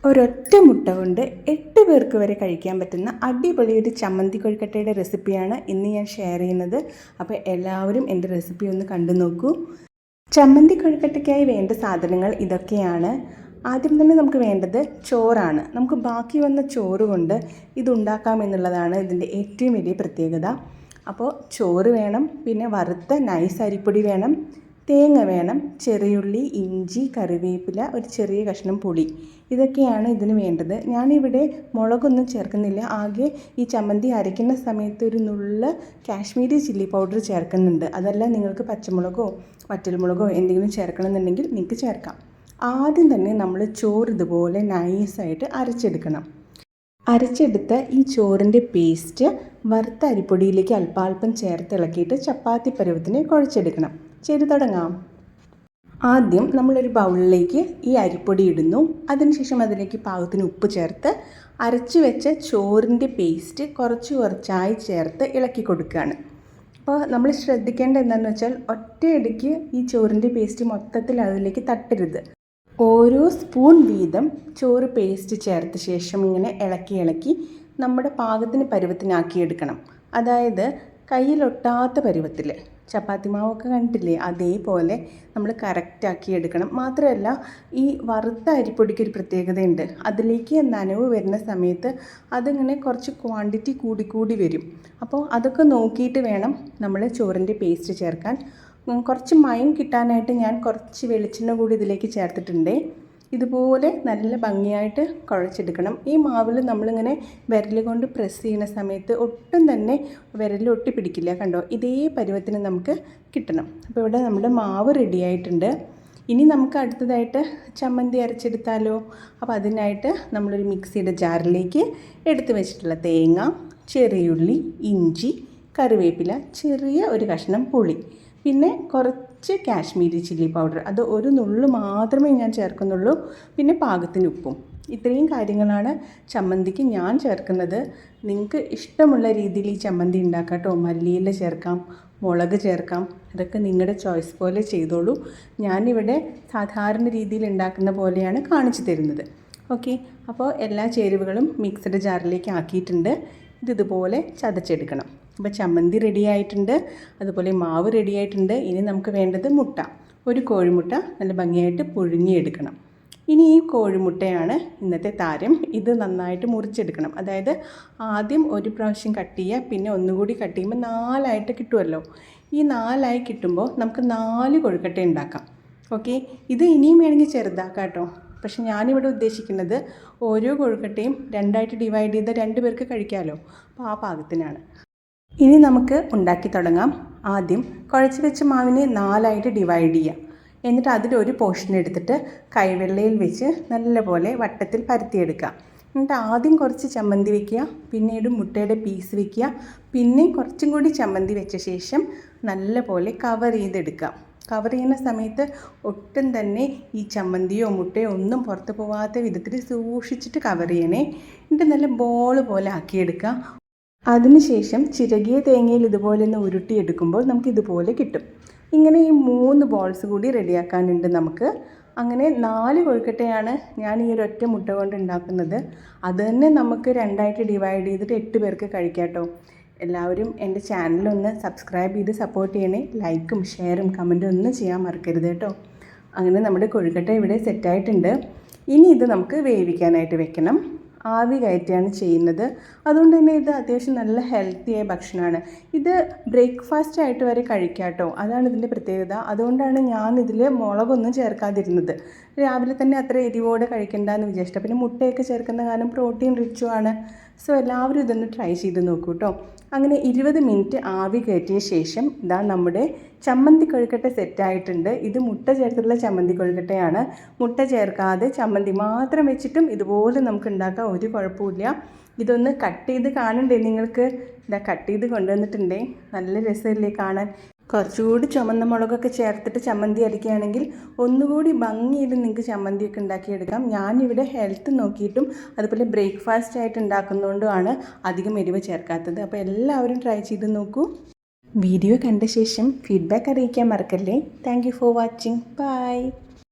ഒരൊറ്റ മുട്ട കൊണ്ട് 8 പേർക്ക് വരെ കഴിക്കാൻ പറ്റുന്ന അടിപൊളി ഒരു ചമ്മന്തി കൊഴുക്കട്ടയുടെ റെസിപ്പിയാണ് ഇന്ന് ഞാൻ ഷെയർ ചെയ്യുന്നത്. അപ്പോൾ എല്ലാവരും എൻ്റെ റെസിപ്പി ഒന്ന് കണ്ടു നോക്കൂ. ചമ്മന്തി കൊഴുക്കട്ടയ്ക്കായി വേണ്ട സാധനങ്ങൾ ഇതൊക്കെയാണ്. ആദ്യം തന്നെ നമുക്ക് വേണ്ടത് ചോറാണ്. നമുക്ക് ബാക്കി വന്ന ചോറ് കൊണ്ട് ഇതുണ്ടാക്കാമെന്നുള്ളതാണ് ഇതിൻ്റെ ഏറ്റവും വലിയ പ്രത്യേകത. അപ്പോൾ ചോറ് വേണം, പിന്നെ വറുത്ത നൈസ് അരിപ്പൊടി വേണം, തേങ്ങ വേണം, ചെറിയുള്ളി, ഇഞ്ചി, കറിവേപ്പില, ഒരു ചെറിയ കഷ്ണം പുളി, ഇതൊക്കെയാണ് ഇതിന് വേണ്ടത്. ഞാനിവിടെ മുളകൊന്നും ചേർക്കുന്നില്ല. ആകെ ഈ ചമ്മന്തി അരയ്ക്കുന്ന സമയത്ത് ഒരു നുള്ള കാശ്മീരി ചില്ലി പൗഡർ ചേർക്കുന്നുണ്ട്. അതല്ല നിങ്ങൾക്ക് പച്ചമുളകോ വറ്റൽമുളകോ എന്തെങ്കിലും ചേർക്കണമെന്നുണ്ടെങ്കിൽ നിങ്ങൾക്ക് ചേർക്കാം. ആദ്യം തന്നെ നമ്മൾ ചോറ് ഇതുപോലെ നൈസായിട്ട് അരച്ചെടുക്കണം. അരച്ചെടുത്ത ഈ ചോറിൻ്റെ പേസ്റ്റ് വറുത്ത അരിപ്പൊടിയിലേക്ക് അല്പാൽപ്പം ചേർത്ത് ഇളക്കിയിട്ട് ചപ്പാത്തി പരുവത്തിന് കുഴച്ചെടുക്കണം. ചെയ്ത് തുടങ്ങാം. ആദ്യം നമ്മളൊരു ബൗളിലേക്ക് ഈ അരിപ്പൊടി ഇടുന്നു. അതിനുശേഷം അതിലേക്ക് പാകത്തിന് ഉപ്പ് ചേർത്ത് അരച്ച് വെച്ച ചോറിൻ്റെ പേസ്റ്റ് കുറച്ച് കുറച്ചായി ചേർത്ത് ഇളക്കി കൊടുക്കുകയാണ്. അപ്പോൾ നമ്മൾ ശ്രദ്ധിക്കേണ്ട എന്താണെന്ന് വെച്ചാൽ ഒറ്റയടിക്ക് ഈ ചോറിൻ്റെ പേസ്റ്റ് മൊത്തത്തിൽ അതിലേക്ക് തട്ടരുത്. ഓരോ സ്പൂൺ വീതം ചോറ് പേസ്റ്റ് ചേർത്ത ശേഷം ഇങ്ങനെ ഇളക്കി നമ്മുടെ പാകത്തിന് പരുവത്തിനാക്കിയെടുക്കണം. അതായത് കയ്യിലൊട്ടാത്ത പരുവത്തിൽ. ചപ്പാത്തി മാവൊക്കെ കണ്ടിട്ടില്ലേ, അതേപോലെ നമ്മൾ കറക്റ്റാക്കി എടുക്കണം. മാത്രമല്ല ഈ വറുത്ത അരിപ്പൊടിക്കൊരു പ്രത്യേകതയുണ്ട്. അതിലേക്ക് നനവ് വരുന്ന സമയത്ത് അതിങ്ങനെ കുറച്ച് ക്വാണ്ടിറ്റി കൂടി വരും. അപ്പോൾ അതൊക്കെ നോക്കിയിട്ട് വേണം നമ്മൾ ചോറിൻ്റെ പേസ്റ്റ് ചേർക്കാൻ. കുറച്ച് മയം കിട്ടാനായിട്ട് ഞാൻ കുറച്ച് വെളിച്ചെണ്ണ കൂടി ഇതിലേക്ക് ചേർത്തിട്ടുണ്ട്. ഇതുപോലെ നല്ല ഭംഗിയായിട്ട് കുഴച്ചെടുക്കണം. ഈ മാവിൽ നമ്മളിങ്ങനെ വിരൽ കൊണ്ട് പ്രസ് ചെയ്യുന്ന സമയത്ത് ഒട്ടും തന്നെ വിരൽ ഒട്ടി പിടിക്കില്ല. കണ്ടോ, ഇതേ പരുവത്തിന് നമുക്ക് കിട്ടണം. അപ്പോൾ ഇവിടെ നമ്മുടെ മാവ് റെഡി ആയിട്ടുണ്ട്. ഇനി നമുക്ക് അടുത്തതായിട്ട് ചമ്മന്തി അരച്ചെടുത്താലോ. അപ്പോൾ അതിനായിട്ട് നമ്മളൊരു മിക്സിയുടെ ജാറിലേക്ക് എടുത്തു വെച്ചിട്ടുള്ള തേങ്ങ, ചെറിയുള്ളി, ഇഞ്ചി, കറിവേപ്പില, ചെറിയ ഒരു കഷ്ണം പുളി, പിന്നെ കുറച്ച് കാശ്മീരി ചില്ലി പൗഡർ, അത് ഒരു നുള്ളു മാത്രമേ ഞാൻ ചേർക്കുന്നുള്ളൂ, പിന്നെ പാകത്തിന് ഉപ്പും. ഇത്രയും കാര്യങ്ങളാണ് ചമ്മന്തിക്ക് ഞാൻ ചേർക്കുന്നത്. നിങ്ങൾക്ക് ഇഷ്ടമുള്ള രീതിയിൽ ഈ ചമ്മന്തി ഉണ്ടാക്കാം കേട്ടോ. മല്ലിയില ചേർക്കാം, മുളക് ചേർക്കാം, ഇതൊക്കെ നിങ്ങളുടെ ചോയ്സ് പോലെ ചെയ്തോളൂ. ഞാനിവിടെ സാധാരണ രീതിയിൽ ഉണ്ടാക്കുന്ന പോലെയാണ് കാണിച്ചു തരുന്നത്. ഓക്കെ, അപ്പോൾ എല്ലാ ചേരുവകളും മിക്സഡ് ജാറിലേക്ക് ആക്കിയിട്ടുണ്ട്. ഇതുപോലെ ചതച്ചെടുക്കണം. അപ്പോൾ ചമ്മന്തി റെഡി ആയിട്ടുണ്ട്, അതുപോലെ മാവ് റെഡി ആയിട്ടുണ്ട്. ഇനി നമുക്ക് വേണ്ടത് മുട്ട. ഒരു കോഴിമുട്ട നല്ല ഭംഗിയായിട്ട് പുഴുങ്ങിയെടുക്കണം. ഇനി ഈ കോഴിമുട്ടയാണ് ഇന്നത്തെ താരം. ഇത് നന്നായിട്ട് മുറിച്ചെടുക്കണം. അതായത് ആദ്യം ഒരു പ്രാവശ്യം കട്ട് ചെയ്യുക, പിന്നെ ഒന്നുകൂടി കട്ട് ചെയ്യുമ്പോൾ 4ആയിട്ട് കിട്ടുമല്ലോ. ഈ 4ആയി കിട്ടുമ്പോൾ നമുക്ക് 4 കൊഴുക്കട്ട ഉണ്ടാക്കാം. ഓക്കെ, ഇത് ഇനിയും വേണമെങ്കിൽ ചെറുതാക്കാം കേട്ടോ. പക്ഷെ ഞാനിവിടെ ഉദ്ദേശിക്കുന്നത് ഓരോ കൊഴുക്കട്ടയും 2ആയിട്ട് ഡിവൈഡ് ചെയ്ത് 2 പേർക്ക് കഴിക്കാമല്ലോ. അപ്പോൾ ആ പാകത്തിനാണ്. ഇനി നമുക്ക് ഉണ്ടാക്കി തുടങ്ങാം. ആദ്യം കുഴച്ച് വെച്ച മാവിനെ 4ആയിട്ട് ഡിവൈഡ് ചെയ്യാം. എന്നിട്ട് അതിലൊരു പോർഷൻ എടുത്തിട്ട് കൈവെള്ളയിൽ വെച്ച് നല്ലപോലെ വട്ടത്തിൽ പരത്തിയെടുക്കുക. എന്നിട്ട് ആദ്യം കുറച്ച് ചമ്മന്തി വയ്ക്കുക, പിന്നീട് മുട്ടയുടെ പീസ് വയ്ക്കുക, പിന്നെ കുറച്ചും കൂടി ചമ്മന്തി വെച്ച ശേഷം നല്ലപോലെ കവർ ചെയ്തെടുക്കുക. കവർ ചെയ്യുന്ന സമയത്ത് ഒട്ടും തന്നെ ഈ ചമ്മന്തിയോ മുട്ടയോ ഒന്നും പുറത്ത് പോകാത്ത വിധത്തിൽ സൂക്ഷിച്ചിട്ട് കവർ ചെയ്യണേ. എന്നിട്ട് നല്ല ബോൾ പോലെ ആക്കിയെടുക്കുക. അതിനുശേഷം ചിരകിയ തേങ്ങയിൽ ഇതുപോലെ ഒന്ന് ഉരുട്ടിയെടുക്കുമ്പോൾ നമുക്ക് ഇതുപോലെ കിട്ടും. ഇങ്ങനെ ഈ 3 ബോൾസ് കൂടി റെഡിയാക്കാനുണ്ട് നമുക്ക്. അങ്ങനെ 4 കൊഴുക്കട്ടയാണ് ഞാൻ ഈ ഒരൊറ്റ മുട്ട കൊണ്ട് ഉണ്ടാക്കുന്നത്. അത് തന്നെ നമുക്ക് 2ആയിട്ട് ഡിവൈഡ് ചെയ്തിട്ട് 8 പേർക്ക് കഴിക്കാം കേട്ടോ. എല്ലാവരും എൻ്റെ ചാനലൊന്ന് സബ്സ്ക്രൈബ് ചെയ്ത് സപ്പോർട്ട് ചെയ്യണേ. ലൈക്കും ഷെയറും കമൻറ്റും ഒന്നും ചെയ്യാൻ മറക്കരുത് കേട്ടോ. അങ്ങനെ നമ്മുടെ കൊഴുക്കട്ട ഇവിടെ സെറ്റായിട്ടുണ്ട്. ഇനി ഇത് നമുക്ക് വേവിക്കാനായിട്ട് വെക്കണം. ആവി കയറ്റിയാണ് ചെയ്യുന്നത്. അതുകൊണ്ട് തന്നെ ഇത് അത്യാവശ്യം നല്ല ഹെൽത്തിയായ ഭക്ഷണമാണ്. ഇത് ബ്രേക്ക്ഫാസ്റ്റ് ആയിട്ട് വരെ കഴിക്കാം കേട്ടോ. അതാണ് ഇതിൻ്റെ പ്രത്യേകത. അതുകൊണ്ടാണ് ഞാൻ ഇതിൽ മുളകൊന്നും ചേർക്കാതിരുന്നത്. രാവിലെ തന്നെ അത്ര എരിവോടെ കഴിക്കണ്ടെന്ന് വിചാരിച്ചിട്ട്. പിന്നെ മുട്ടയൊക്കെ ചേർക്കുന്ന കാരണം പ്രോട്ടീൻ റിച്ചുമാണ്. സോ എല്ലാവരും ഇതൊന്ന് ട്രൈ ചെയ്ത് നോക്കൂ കേട്ടോ. അങ്ങനെ 20 മിനിറ്റ് ആവി കയറ്റിയ ശേഷം ഇതാ നമ്മുടെ ചമ്മന്തി കൊഴുക്കട്ട സെറ്റായിട്ടുണ്ട്. ഇത് മുട്ട ചേർത്തിട്ടുള്ള ചമ്മന്തി കൊഴുക്കട്ടയാണ്. മുട്ട ചേർക്കാതെ ചമ്മന്തി മാത്രം വെച്ചിട്ടും ഇതുപോലെ നമുക്ക് ഉണ്ടാക്കാം, ഒരു കുഴപ്പമില്ല. ഇതൊന്ന് കട്ട് ചെയ്ത് കാണണ്ടേ നിങ്ങൾക്ക്? ഇതാ കട്ട് ചെയ്ത് കൊണ്ടുവന്നിട്ടുണ്ടേ. നല്ല രസമല്ലേ കാണാൻ? കുറച്ചുകൂടി ചുമന്ന മുളകൊക്കെ ചേർത്തിട്ട് ചമ്മന്തി അരയ്ക്കുകയാണെങ്കിൽ ഒന്നുകൂടി ഭംഗിയിൽ നിങ്ങൾക്ക് ചമ്മന്തിയൊക്കെ ഉണ്ടാക്കിയെടുക്കാം. ഞാനിവിടെ ഹെൽത്ത് നോക്കിയിട്ടും അതുപോലെ ബ്രേക്ക്ഫാസ്റ്റ് ആയിട്ട് ഉണ്ടാക്കുന്നതുകൊണ്ടുമാണ് അധികം എരിവ് ചേർക്കാത്തത്. അപ്പോൾ എല്ലാവരും ട്രൈ ചെയ്ത് നോക്കൂ. വീഡിയോ കണ്ട ശേഷം ഫീഡ്ബാക്ക് അറിയിക്കാൻ മറക്കല്ലേ. Thank you for watching. By.